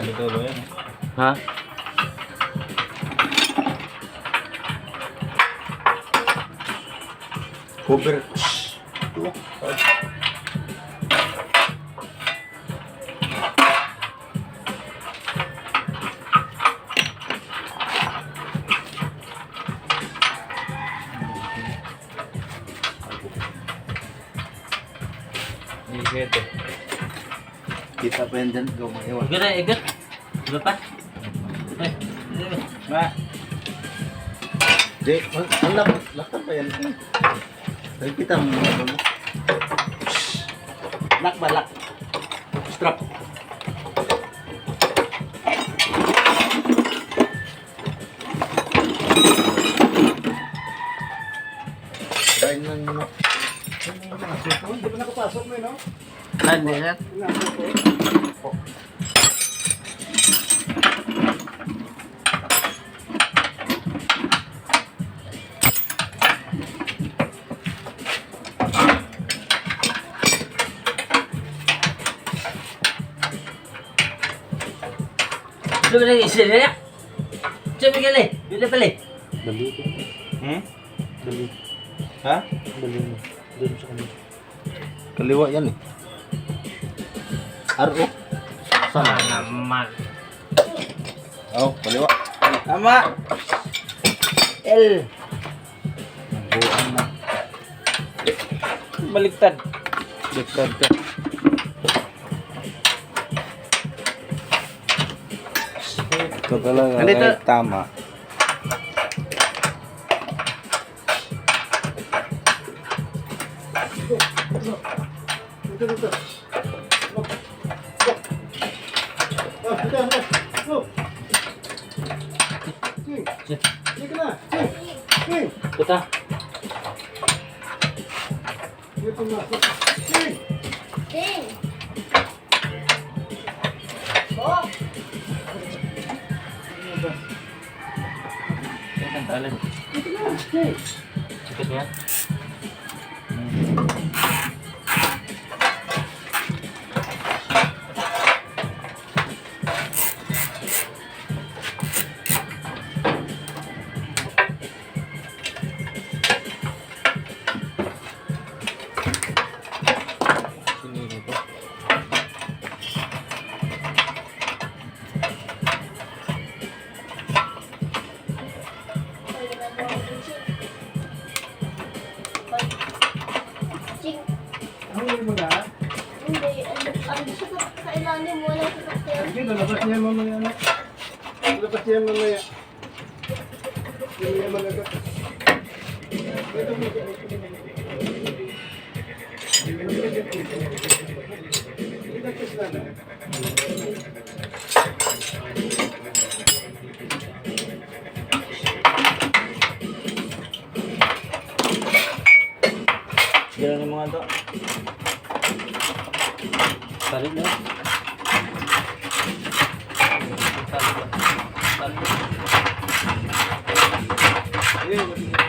Tulo yan. Ha? Cover. Ikit eh. Kita pa yan dyan. Gumayawa. Igot na, igot. Igot pa. Ma. Jay, lakad pa yan. Ay, kita mo mga mo. Lock ba, lock? Strap. Dahil nang mga. Hindi pa nakapasok mo no? Ano yan? Coba lagi sini ya. Coba kali, bila balik. Dali. Hmm? Dali. Ha? Dali mo. Doon sa kanila. Kaliwa yan eh. RO. Sana naman. Oh, kaliwa. Tama. L. Buang na. Baliktad. Dektad ka. Ito talaga Andito. ay tama. Kita. Ding! Oh! Kan talent. Ikut ya. Sini gitu. Ching! Ang mo na. Hindi, ano siya sa ilalim mo lang sa cocktail. Hindi, lalabas niya mamaya na. Lalabas niya mamaya. Hindi niya malagat. Jalan yung mga to. Tarik na. Tarik. Eh,